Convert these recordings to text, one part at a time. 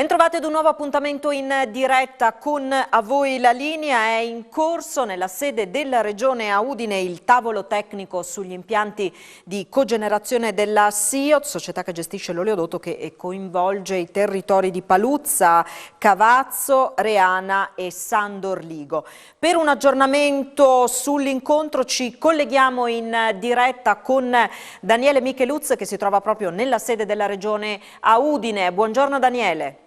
Bentrovati ad un nuovo appuntamento in diretta con A Voi la Linea. È in corso nella sede della Regione a Udine il tavolo tecnico sugli impianti di cogenerazione della SIOT, società che gestisce l'oleodotto che coinvolge i territori di Paluzza, Cavazzo, Reana e San Dorligo. Per un aggiornamento sull'incontro ci colleghiamo in diretta con Daniele Micheluz che si trova proprio nella sede della Regione a Udine. Buongiorno Daniele.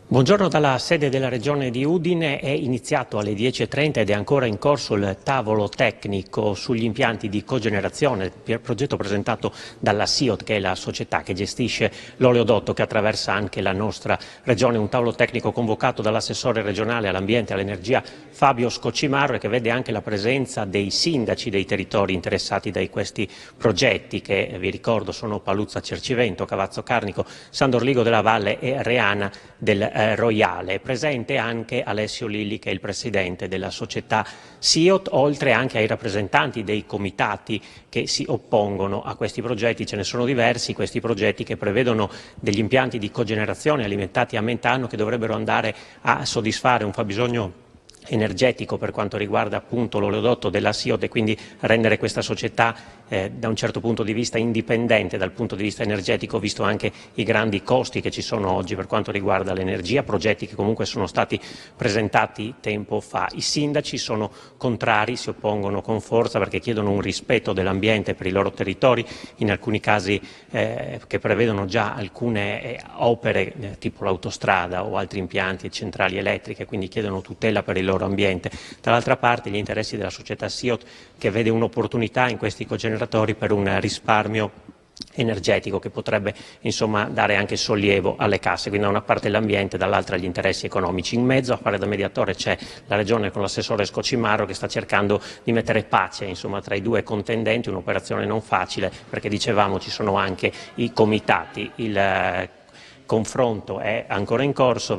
Buongiorno dalla sede della Regione di Udine. È iniziato alle 10:30 ed è ancora in corso il tavolo tecnico sugli impianti di cogenerazione, il progetto presentato dalla SIOT, che è la società che gestisce l'oleodotto che attraversa anche la nostra Regione. Un tavolo tecnico convocato dall'assessore regionale all'ambiente e all'energia Fabio Scocimarro e che vede anche la presenza dei sindaci dei territori interessati da questi progetti che, vi ricordo, sono Paluzza Cercivento, Cavazzo Carnico, San Dorligo della Valle e Reana del Royale. È presente anche Alessio Lilli, che è il presidente della società SIOT, oltre anche ai rappresentanti dei comitati che si oppongono a questi progetti. Ce ne sono diversi, questi progetti che prevedono degli impianti di cogenerazione alimentati a metano che dovrebbero andare a soddisfare un fabbisogno energetico per quanto riguarda appunto l'oleodotto della SIOT e quindi rendere questa società da un certo punto di vista indipendente dal punto di vista energetico, visto anche i grandi costi che ci sono oggi per quanto riguarda l'energia, progetti che comunque sono stati presentati tempo fa. I sindaci sono contrari, si oppongono con forza perché chiedono un rispetto dell'ambiente per i loro territori, in alcuni casi che prevedono già alcune opere tipo l'autostrada o altri impianti e centrali elettriche, quindi chiedono tutela per il loro ambiente. Dall'altra parte gli interessi della società SIOT, che vede un'opportunità in questi cogeneratori per un risparmio energetico che potrebbe insomma dare anche sollievo alle casse, quindi da una parte l'ambiente, dall'altra gli interessi economici. In mezzo a fare da mediatore c'è la Regione con l'assessore Scocimarro che sta cercando di mettere pace insomma tra i due contendenti, un'operazione non facile perché dicevamo ci sono anche i comitati. Il confronto è ancora in corso,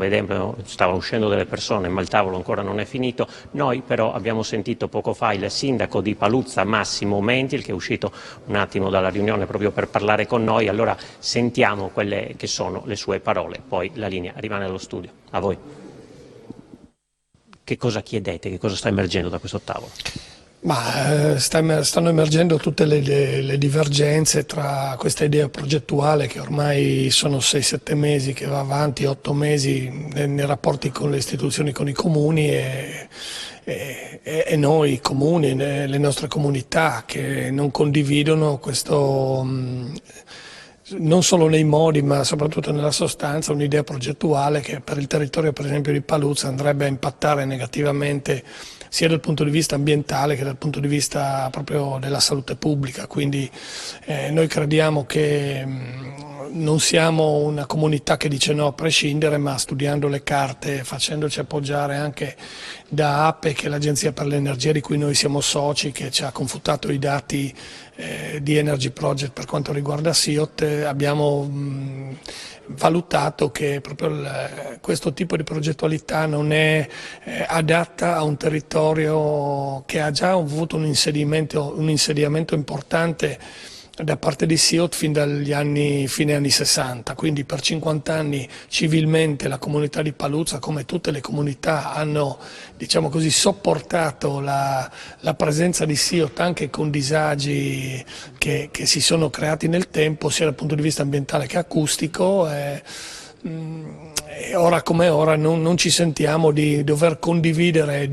stavano uscendo delle persone ma il tavolo ancora non è finito. Noi però abbiamo sentito poco fa il sindaco di Paluzza Massimo Mentil, che è uscito un attimo dalla riunione proprio per parlare con noi. Allora sentiamo quelle che sono le sue parole, poi la linea rimane allo studio. A voi. Che cosa chiedete? Che cosa sta emergendo da questo tavolo? Stanno emergendo tutte le divergenze tra questa idea progettuale che ormai sono 6-7 mesi che va avanti, 8 mesi nei rapporti con le istituzioni, con i comuni e noi, i comuni, le nostre comunità che non condividono questo, non solo nei modi ma soprattutto nella sostanza, un'idea progettuale che per il territorio per esempio di Paluzza andrebbe a impattare negativamente sia dal punto di vista ambientale che dal punto di vista proprio della salute pubblica. Quindi noi crediamo che non siamo una comunità che dice no a prescindere, ma studiando le carte, facendoci appoggiare anche da APE, che è l'Agenzia per l'Energia di cui noi siamo soci, che ci ha confutato i dati di Energy Project per quanto riguarda SIOT, abbiamo valutato che proprio questo tipo di progettualità non è adatta a un territorio che ha già avuto un insediamento importante da parte di SIOT fin dagli fine anni 60, quindi per 50 anni civilmente la comunità di Paluzza, come tutte le comunità, hanno, diciamo così, sopportato la presenza di SIOT anche con disagi che si sono creati nel tempo, sia dal punto di vista ambientale che acustico. Ora come ora non ci sentiamo di dover condividere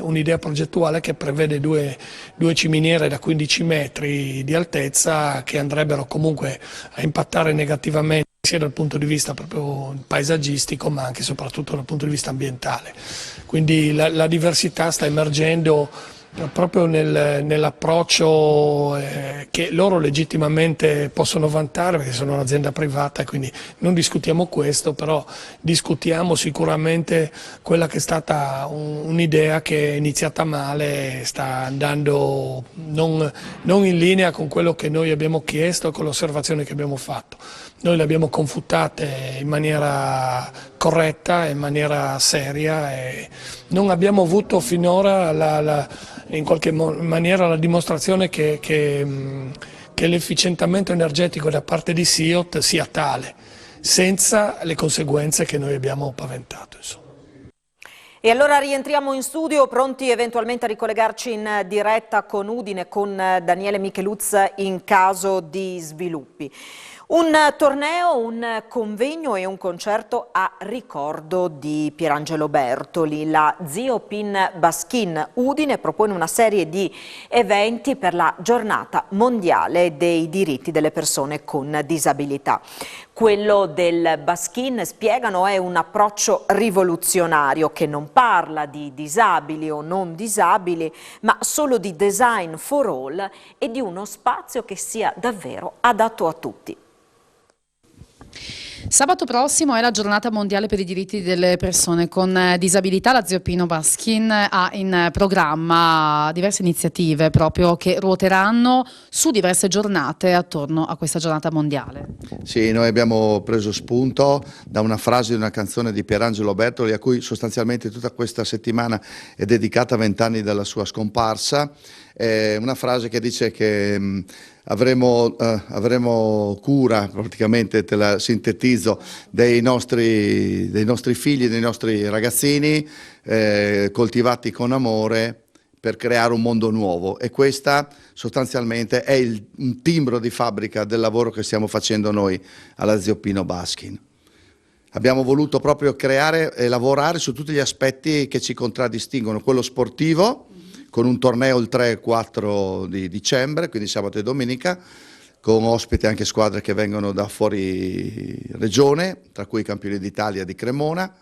un'idea progettuale che prevede due ciminiere da 15 metri di altezza che andrebbero comunque a impattare negativamente sia dal punto di vista proprio paesaggistico ma anche e soprattutto dal punto di vista ambientale. Quindi la diversità sta emergendo proprio nell'approccio che loro legittimamente possono vantare perché sono un'azienda privata e quindi non discutiamo questo, però discutiamo sicuramente quella che è stata un'idea che è iniziata male, sta andando non in linea con quello che noi abbiamo chiesto e con l'osservazione che abbiamo fatto. Noi le abbiamo confutate in maniera corretta, in maniera seria e non abbiamo avuto finora in qualche maniera la dimostrazione che che l'efficientamento energetico da parte di SIOT sia tale, senza le conseguenze che noi abbiamo paventato, insomma. E allora rientriamo in studio, pronti eventualmente a ricollegarci in diretta con Udine, con Daniele Micheluz in caso di sviluppi. Un torneo, un convegno e un concerto a ricordo di Pierangelo Bertoli. La Ziopin Baskin Udine propone una serie di eventi per la giornata mondiale dei diritti delle persone con disabilità. Quello del Baskin, spiegano, è un approccio rivoluzionario che non parla di disabili o non disabili, ma solo di design for all e di uno spazio che sia davvero adatto a tutti. Sabato prossimo è la giornata mondiale per i diritti delle persone con disabilità. La Ziopin Baskin ha in programma diverse iniziative proprio che ruoteranno su diverse giornate attorno a questa giornata mondiale. Sì, noi abbiamo preso spunto da una frase di una canzone di Pierangelo Bertoli, a cui sostanzialmente tutta questa settimana è dedicata a 20 anni dalla sua scomparsa. Una frase che dice che avremo cura, praticamente te la sintetizzo, dei nostri figli, dei nostri ragazzini, coltivati con amore per creare un mondo nuovo, e questa sostanzialmente è un timbro di fabbrica del lavoro che stiamo facendo noi alla Ziopin Baskin. Abbiamo voluto proprio creare e lavorare su tutti gli aspetti che ci contraddistinguono, quello sportivo, con un torneo il 3 e 4 di dicembre, quindi sabato e domenica, con ospiti anche squadre che vengono da fuori regione, tra cui i campioni d'Italia di Cremona,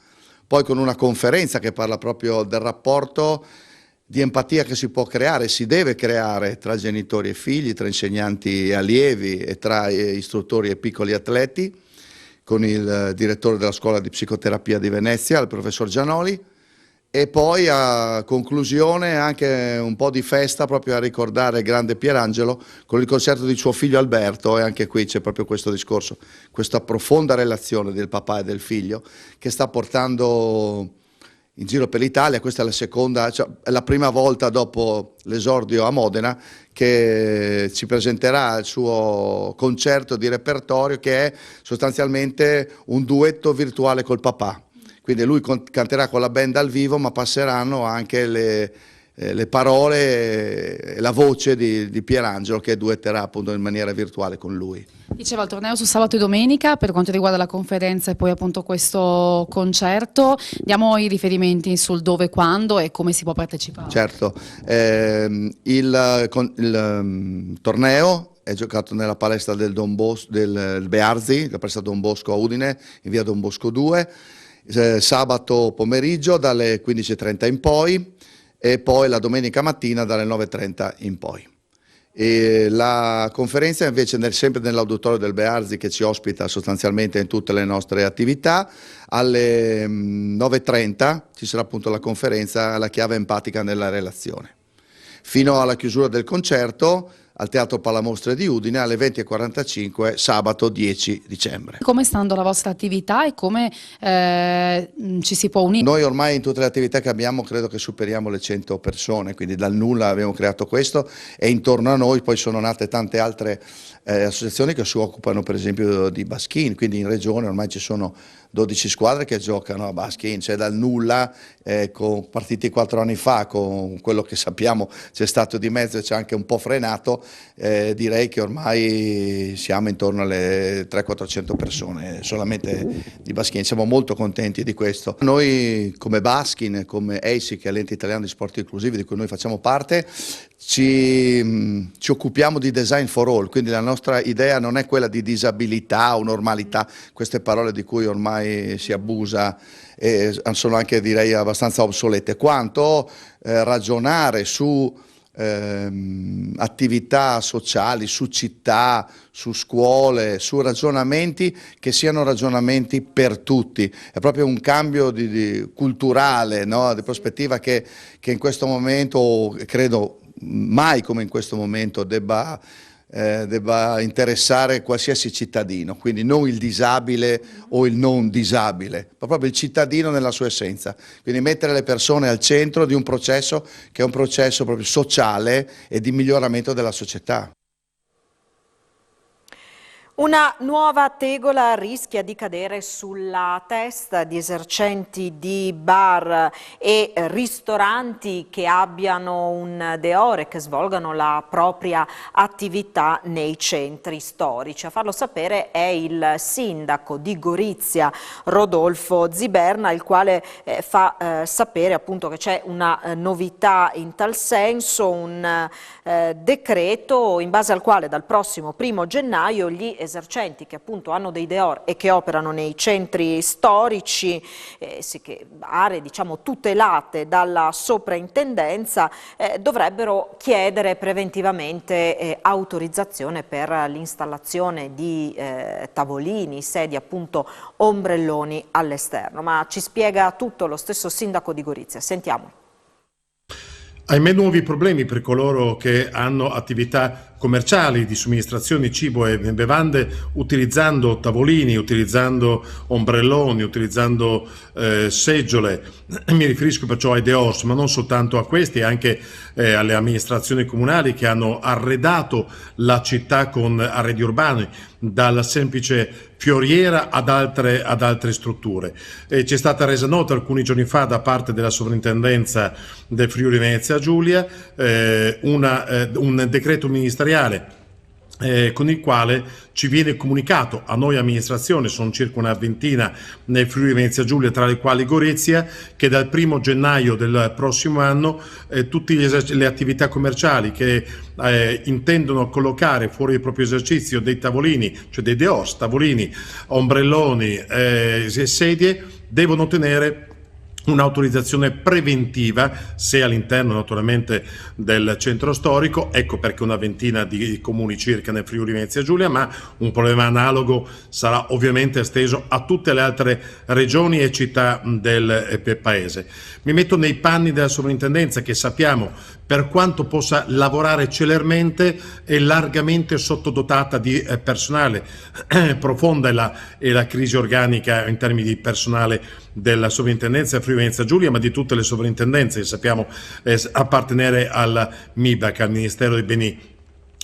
poi con una conferenza che parla proprio del rapporto di empatia che si può creare, si deve creare tra genitori e figli, tra insegnanti e allievi e tra istruttori e piccoli atleti, con il direttore della scuola di psicoterapia di Venezia, il professor Gianoli. E poi a conclusione anche un po' di festa proprio a ricordare il grande Pierangelo con il concerto di suo figlio Alberto, e anche qui c'è proprio questo discorso, questa profonda relazione del papà e del figlio che sta portando in giro per l'Italia. Questa è la seconda, cioè è la prima volta dopo l'esordio a Modena che ci presenterà il suo concerto di repertorio, che è sostanzialmente un duetto virtuale col papà. Quindi lui canterà con la band dal vivo, ma passeranno anche le parole e la voce di Pierangelo, che duetterà appunto in maniera virtuale con lui. Diceva il torneo su sabato e domenica per quanto riguarda la conferenza e poi appunto questo concerto. Diamo i riferimenti sul dove, quando e come si può partecipare. Certo, il torneo è giocato nella palestra del Bearzi, la palestra Don Bosco a Udine, in via Don Bosco 2, sabato pomeriggio dalle 15:30 in poi, e poi la domenica mattina dalle 9:30 in poi. E la conferenza invece sempre nell'auditorio del Bearzi, che ci ospita sostanzialmente in tutte le nostre attività. Alle 9:30 ci sarà appunto la conferenza, la chiave empatica nella relazione, fino alla chiusura del concerto al Teatro Palamostre di Udine alle 20:45 sabato 10 dicembre. Come sta andando la vostra attività e come ci si può unire? Noi ormai in tutte le attività che abbiamo credo che superiamo le 100 persone, quindi dal nulla abbiamo creato questo, e intorno a noi poi sono nate tante altre associazioni che si occupano per esempio di Baskin, quindi in regione ormai ci sono 12 squadre che giocano a Baskin, cioè dal nulla, partiti 4 anni fa, con quello che sappiamo c'è stato di mezzo e c'è anche un po' frenato, direi che ormai siamo intorno alle 300-400 persone solamente di Baskin. Siamo molto contenti di questo. Noi come Baskin, come EISI, che è l'ente italiano di sport inclusivi di cui noi facciamo parte, ci occupiamo di design for all, quindi la nostra idea non è quella di disabilità o normalità, queste parole di cui ormai si abusa e sono anche, direi, abbastanza obsolete, quanto ragionare su attività sociali, su città, su scuole, su ragionamenti che siano ragionamenti per tutti. È proprio un cambio culturale, no? Di prospettiva che in questo momento, credo mai come in questo momento, debba interessare qualsiasi cittadino, quindi non il disabile o il non disabile, ma proprio il cittadino nella sua essenza, quindi mettere le persone al centro di un processo che è un processo proprio sociale e di miglioramento della società. Una nuova tegola rischia di cadere sulla testa di esercenti di bar e ristoranti che abbiano un deore, che svolgano la propria attività nei centri storici. A farlo sapere è il sindaco di Gorizia, Rodolfo Ziberna, il quale fa sapere appunto che c'è una novità in tal senso, un decreto in base al quale dal prossimo 1° gennaio gli esercenti che appunto hanno dei deor e che operano nei centri storici, aree diciamo tutelate dalla soprintendenza, dovrebbero chiedere preventivamente autorizzazione per l'installazione di tavolini, sedie, appunto ombrelloni all'esterno. Ma ci spiega tutto lo stesso sindaco di Gorizia. Sentiamo. Ahimè, nuovi problemi per coloro che hanno attività commerciali di somministrazione cibo e bevande utilizzando tavolini, utilizzando ombrelloni, utilizzando seggiole. Mi riferisco perciò ai deors, ma non soltanto a questi, anche alle amministrazioni comunali che hanno arredato la città con arredi urbani, dalla semplice fioriera ad altre strutture. Ci è stata resa nota alcuni giorni fa da parte della sovrintendenza del Friuli Venezia Giulia un decreto ministeriale con il quale ci viene comunicato a noi amministrazione, sono circa una ventina nel Friuli Venezia Giulia, tra le quali Gorizia, che dal 1° gennaio del prossimo anno tutte le attività commerciali che intendono collocare fuori il proprio esercizio dei tavolini, cioè dei deors, tavolini, ombrelloni e sedie, devono ottenere un'autorizzazione preventiva se all'interno naturalmente del centro storico. Ecco perché una ventina di comuni circa nel Friuli Venezia Giulia, ma un problema analogo sarà ovviamente esteso a tutte le altre regioni e città del paese. Mi metto nei panni della sovrintendenza, che sappiamo per quanto possa lavorare celermente è largamente sottodotata di personale. Profonda è la crisi organica in termini di personale della sovrintendenza Friuli Venezia Giulia, ma di tutte le sovrintendenze che sappiamo appartenere al MIBAC, al Ministero dei Beni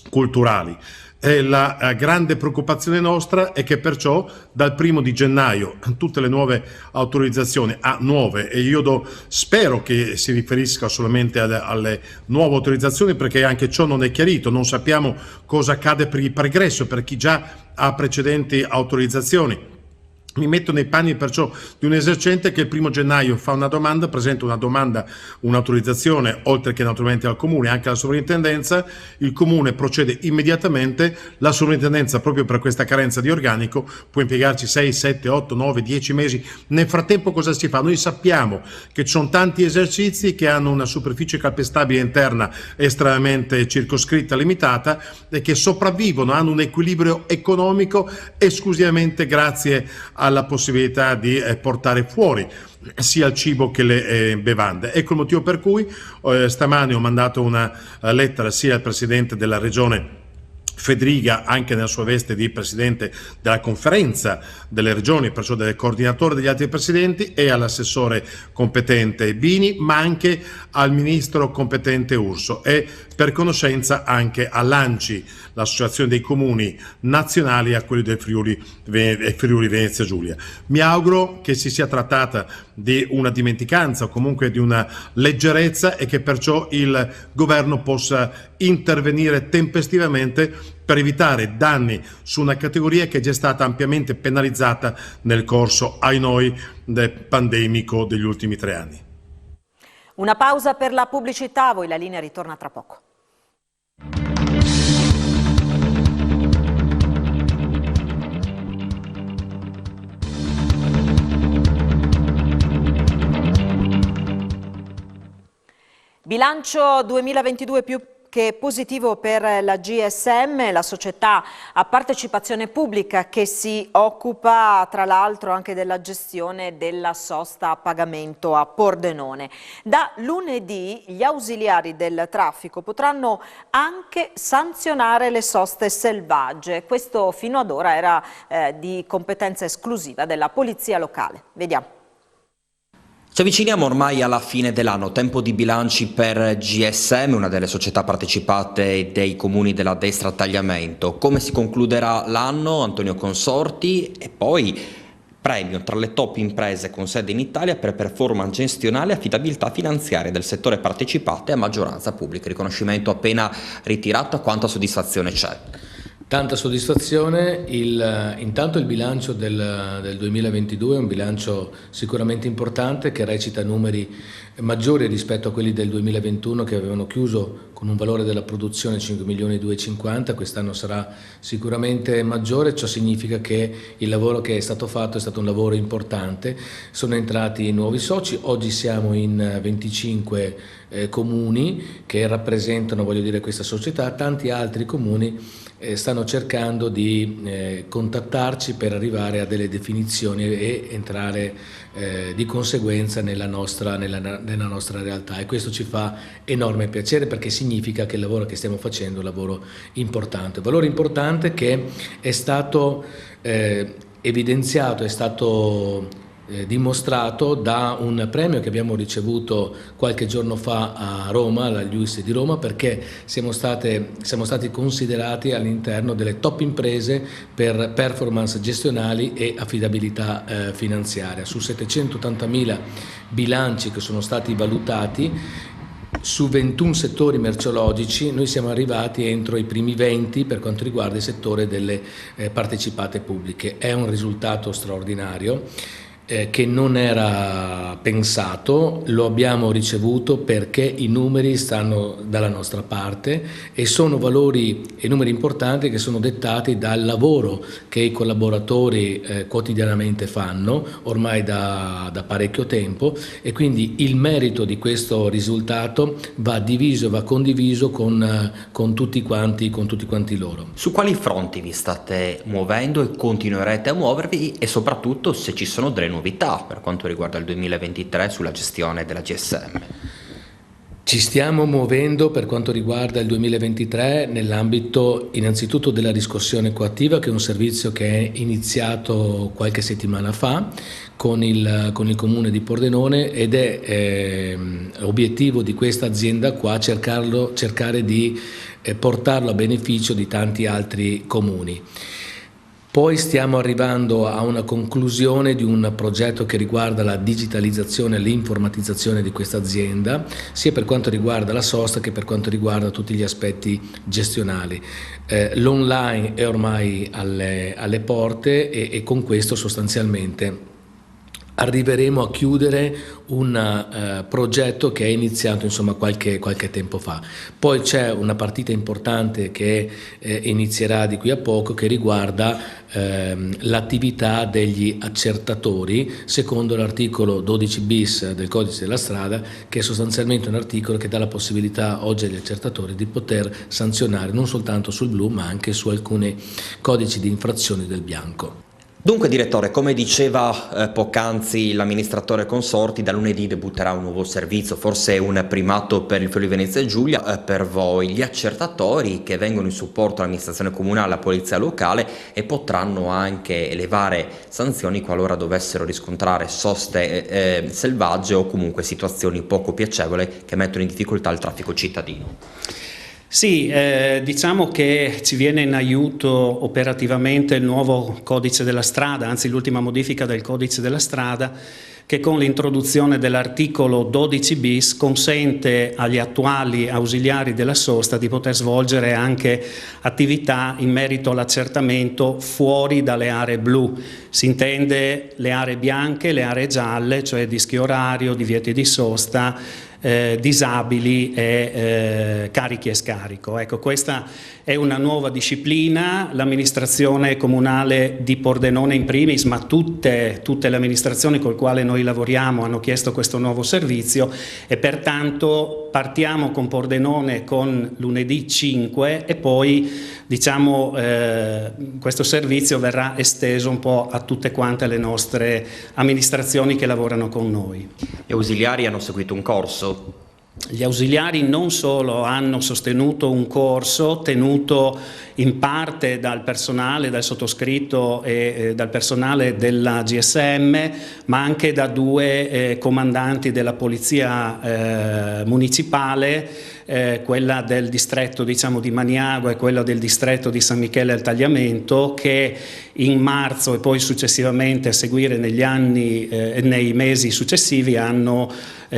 Culturali. La grande preoccupazione nostra è che perciò dal 1° gennaio tutte le nuove autorizzazioni, nuove, e io spero che si riferisca solamente alle nuove autorizzazioni, perché anche ciò non è chiarito, non sappiamo cosa accade per il pregresso, per chi già ha precedenti autorizzazioni. Mi metto nei panni perciò di un esercente che il 1° gennaio fa una domanda, presenta una domanda, un'autorizzazione, oltre che naturalmente al comune, anche alla sovrintendenza. Il comune procede immediatamente, la sovrintendenza, proprio per questa carenza di organico, può impiegarci 6, 7, 8, 9, 10 mesi. Nel frattempo cosa si fa? Noi sappiamo che ci sono tanti esercizi che hanno una superficie calpestabile interna estremamente circoscritta, limitata, e che sopravvivono, hanno un equilibrio economico esclusivamente grazie alla possibilità di portare fuori sia il cibo che le bevande. Ecco il motivo per cui stamane ho mandato una lettera sia al Presidente della Regione Fedriga, anche nella sua veste di Presidente della Conferenza delle Regioni, perciò del coordinatore degli altri Presidenti, e all'assessore competente Bini, ma anche al Ministro competente Urso, e per conoscenza anche all'ANCI, l'Associazione dei Comuni Nazionali, a quelli del Friuli Venezia Giulia. Mi auguro che si sia trattata di una dimenticanza o comunque di una leggerezza, e che perciò il Governo possa intervenire tempestivamente per evitare danni su una categoria che è già stata ampiamente penalizzata nel corso, ai noi, del pandemico degli ultimi 3 anni. Una pausa per la pubblicità, a voi la linea ritorna tra poco. Bilancio 2022 più che positivo per la GSM, la società a partecipazione pubblica che si occupa tra l'altro anche della gestione della sosta a pagamento a Pordenone. Da lunedì gli ausiliari del traffico potranno anche sanzionare le soste selvagge. Questo fino ad ora era di competenza esclusiva della polizia locale. Vediamo. Ci avviciniamo ormai alla fine dell'anno, tempo di bilanci per GSM, una delle società partecipate dei comuni della destra a tagliamento. Come si concluderà l'anno? Antonio Consorti, e poi premio tra le top imprese con sede in Italia per performance gestionale e affidabilità finanziaria del settore partecipate a maggioranza pubblica. Riconoscimento appena ritirato, quanta soddisfazione c'è? Tanta soddisfazione. Intanto il bilancio del 2022 è un bilancio sicuramente importante, che recita numeri maggiori rispetto a quelli del 2021, che avevano chiuso con un valore della produzione 5.250.000. Quest'anno sarà sicuramente maggiore. Ciò significa che il lavoro che è stato fatto è stato un lavoro importante. Sono entrati nuovi soci, oggi siamo in 25 comuni che rappresentano, questa società. Tanti altri comuni stanno cercando di contattarci per arrivare a delle definizioni e entrare di conseguenza nella nostra realtà, e questo ci fa enorme piacere, perché significa che il lavoro che stiamo facendo è un lavoro importante. Valore importante che è stato evidenziato, è stato dimostrato da un premio che abbiamo ricevuto qualche giorno fa a Roma, alla LUISS di Roma, perché siamo stati considerati all'interno delle top imprese per performance gestionali e affidabilità finanziaria. Su 780.000 bilanci che sono stati valutati, su 21 settori merceologici, noi siamo arrivati entro i primi 20 per quanto riguarda il settore delle partecipate pubbliche. È un risultato straordinario, che non era pensato, lo abbiamo ricevuto perché i numeri stanno dalla nostra parte e sono valori e numeri importanti che sono dettati dal lavoro che i collaboratori quotidianamente fanno ormai da parecchio tempo, e quindi il merito di questo risultato va diviso e va condiviso con tutti quanti loro. Su quali fronti vi state muovendo e continuerete a muovervi, e soprattutto se ci sono delle novità per quanto riguarda il 2023 sulla gestione della GSM? Ci stiamo muovendo per quanto riguarda il 2023 nell'ambito innanzitutto della riscossione coattiva, che è un servizio che è iniziato qualche settimana fa con il comune di Pordenone, ed è obiettivo di questa azienda qua cercare di portarlo a beneficio di tanti altri comuni. Poi stiamo arrivando a una conclusione di un progetto che riguarda la digitalizzazione e l'informatizzazione di questa azienda, sia per quanto riguarda la sosta che per quanto riguarda tutti gli aspetti gestionali. L'online è ormai alle porte e con questo sostanzialmente arriveremo a chiudere un progetto che è iniziato qualche tempo fa. Poi c'è una partita importante che inizierà di qui a poco, che riguarda l'attività degli accertatori secondo l'articolo 12 bis del Codice della Strada, che è sostanzialmente un articolo che dà la possibilità oggi agli accertatori di poter sanzionare non soltanto sul blu ma anche su alcuni codici di infrazione del bianco. Dunque, direttore, come diceva poc'anzi l'amministratore Consorti, da lunedì debutterà un nuovo servizio, forse un primato per il Friuli Venezia Giulia, per voi, gli accertatori che vengono in supporto all'amministrazione comunale, alla polizia locale, e potranno anche elevare sanzioni qualora dovessero riscontrare soste selvagge o comunque situazioni poco piacevoli che mettono in difficoltà il traffico cittadino. Sì, diciamo che ci viene in aiuto operativamente il nuovo codice della strada, anzi l'ultima modifica del codice della strada, che con l'introduzione dell'articolo 12 bis consente agli attuali ausiliari della sosta di poter svolgere anche attività in merito all'accertamento fuori dalle aree blu. Si intende le aree bianche, le aree gialle, cioè dischi orario, divieti di sosta, disabili e carichi e scarico. Ecco, questa è una nuova disciplina. L'amministrazione comunale di Pordenone in primis, ma tutte le amministrazioni con le quali noi lavoriamo hanno chiesto questo nuovo servizio, e pertanto partiamo con Pordenone con lunedì 5 e poi questo servizio verrà esteso un po' a tutte quante le nostre amministrazioni che lavorano con noi. Gli ausiliari hanno seguito un corso? Gli ausiliari non solo hanno sostenuto un corso tenuto in parte dal personale, dal sottoscritto e dal personale della GSM, ma anche da due comandanti della polizia municipale, quella del distretto di Maniago e quella del distretto di San Michele al Tagliamento, che in marzo e poi successivamente a seguire negli anni nei mesi successivi hanno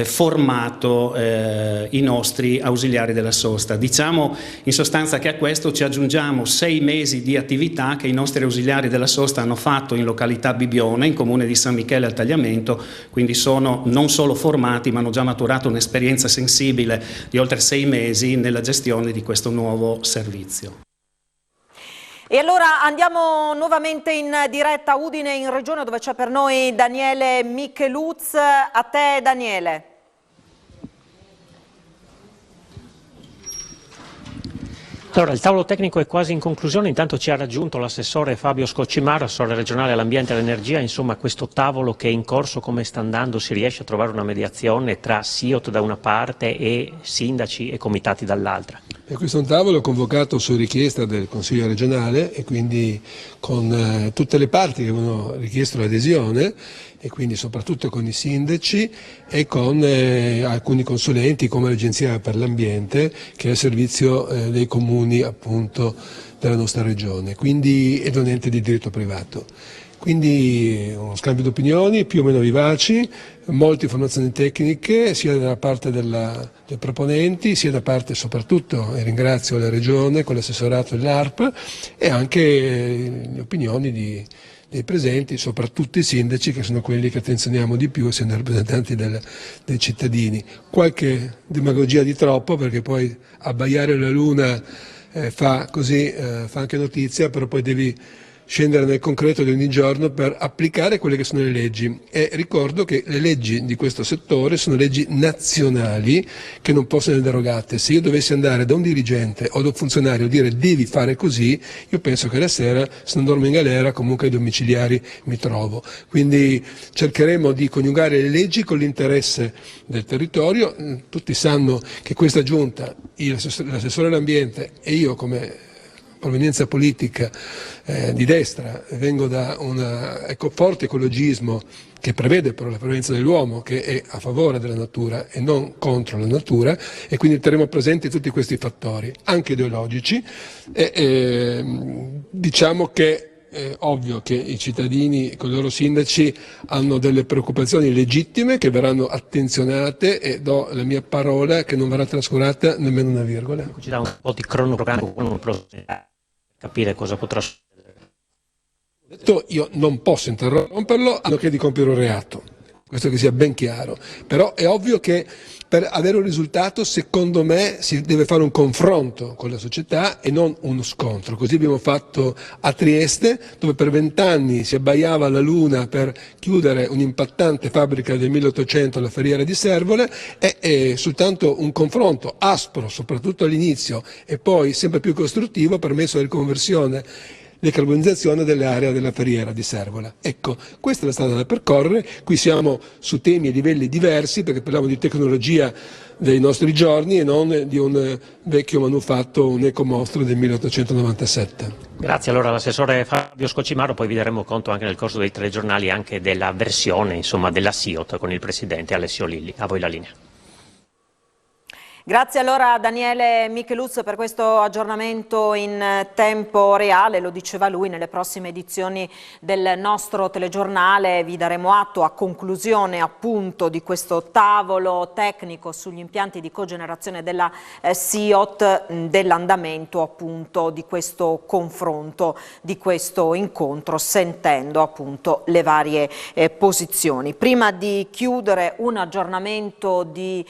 formato i nostri ausiliari della sosta. Diciamo in sostanza che a questo ci aggiungiamo 6 mesi di attività che i nostri ausiliari della sosta hanno fatto in località Bibione, in comune di San Michele al Tagliamento, quindi sono non solo formati ma hanno già maturato un'esperienza sensibile di oltre 6 mesi nella gestione di questo nuovo servizio. E allora andiamo nuovamente in diretta a Udine, in regione, dove c'è per noi Daniele Micheluz. A te, Daniele. Allora, il tavolo tecnico è quasi in conclusione, intanto ci ha raggiunto l'assessore Fabio Scocimaro, assessore regionale all'ambiente e all'energia. Insomma, questo tavolo che è in corso, come sta andando? Si riesce a trovare una mediazione tra SIOT da una parte e sindaci e comitati dall'altra? E questo è un tavolo convocato su richiesta del Consiglio regionale e quindi con tutte le parti che avevano richiesto l'adesione, e quindi soprattutto con i sindaci e con alcuni consulenti come l'Agenzia per l'Ambiente, che è il servizio dei comuni appunto della nostra regione, quindi è un ente di diritto privato. Quindi uno scambio di opinioni più o meno vivaci, molte informazioni tecniche sia da parte dei proponenti sia da parte soprattutto, e ringrazio la Regione con l'assessorato dell'ARP, e anche le opinioni dei presenti, soprattutto i sindaci, che sono quelli che attenzioniamo di più, essendo rappresentanti dei cittadini. Qualche demagogia di troppo, perché poi abbaiare la luna fa anche notizia, però poi devi scendere nel concreto di ogni giorno per applicare quelle che sono le leggi, e ricordo che le leggi di questo settore sono leggi nazionali che non possono essere derogate. Se io dovessi andare da un dirigente o da un funzionario e dire devi fare così, io penso che la sera, se non dormo in galera, comunque ai domiciliari mi trovo. Quindi cercheremo di coniugare le leggi con l'interesse del territorio. Tutti sanno che questa giunta, l'assessore all'ambiente e io come provenienza politica di destra, vengo da un forte ecologismo che prevede però la prevalenza dell'uomo, che è a favore della natura e non contro la natura, e quindi terremo presenti tutti questi fattori, anche ideologici, diciamo che è ovvio che i cittadini con i loro sindaci hanno delle preoccupazioni legittime che verranno attenzionate, e do la mia parola che non verrà trascurata nemmeno una virgola. Ci dà un po' di cronoprogramma per capire cosa potrà succedere. Io non posso interromperlo a meno che di compiere un reato, questo che sia ben chiaro, però è ovvio che per avere un risultato, secondo me, si deve fare un confronto con la società e non uno scontro. Così abbiamo fatto a Trieste, dove per 20 anni si abbaiava alla luna per chiudere un'impattante fabbrica del 1800 alla Ferriera di Servole, e soltanto un confronto aspro, soprattutto all'inizio, e poi sempre più costruttivo, ha permesso la riconversione, decarbonizzazione delle aree della Ferriera di Servola. Ecco, questa è la strada da percorrere. Qui siamo su temi e livelli diversi, perché parliamo di tecnologia dei nostri giorni e non di un vecchio manufatto, un ecomostro del 1897. Grazie allora all'assessore Fabio Scocimaro, poi vi daremo conto anche nel corso dei telegiornali anche della versione della SIOT con il presidente Alessio Lilli. A voi la linea. Grazie allora a Daniele Micheluz per questo aggiornamento in tempo reale. Lo diceva lui, nelle prossime edizioni del nostro telegiornale vi daremo atto, a conclusione appunto di questo tavolo tecnico sugli impianti di cogenerazione della SIOT, dell'andamento appunto di questo confronto, di questo incontro, sentendo appunto le varie posizioni. Prima di chiudere, un aggiornamento di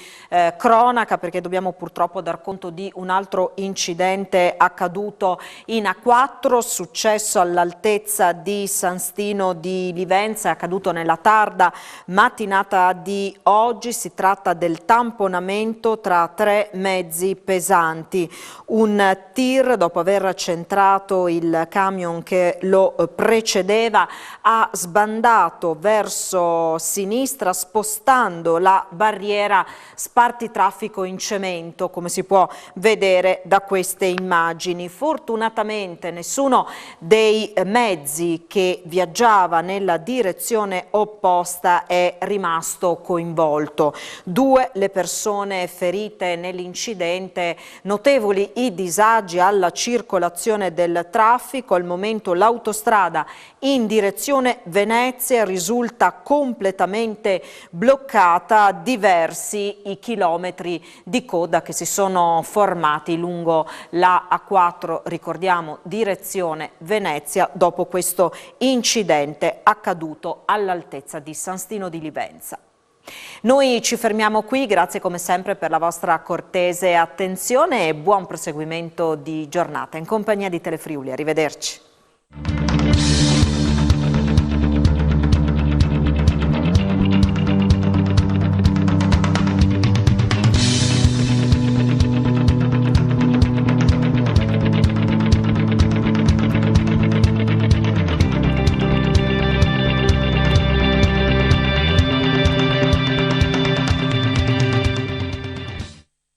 cronaca, perché dobbiamo purtroppo dar conto di un altro incidente accaduto in A4, successo all'altezza di San Stino di Livenza, è accaduto nella tarda mattinata di oggi. Si tratta del tamponamento tra 3 mezzi pesanti. Un tir, dopo aver centrato il camion che lo precedeva, ha sbandato verso sinistra spostando la barriera spartitraffico in cemento, come si può vedere da queste immagini. Fortunatamente nessuno dei mezzi che viaggiava nella direzione opposta è rimasto coinvolto. 2 le persone ferite nell'incidente, notevoli i disagi alla circolazione del traffico. Al momento l'autostrada in direzione Venezia risulta completamente bloccata, diversi i chilometri di coda che si sono formati lungo la A4, ricordiamo direzione Venezia, dopo questo incidente accaduto all'altezza di San Stino di Livenza. Noi ci fermiamo qui, grazie come sempre per la vostra cortese attenzione e buon proseguimento di giornata in compagnia di Telefriuli. Arrivederci.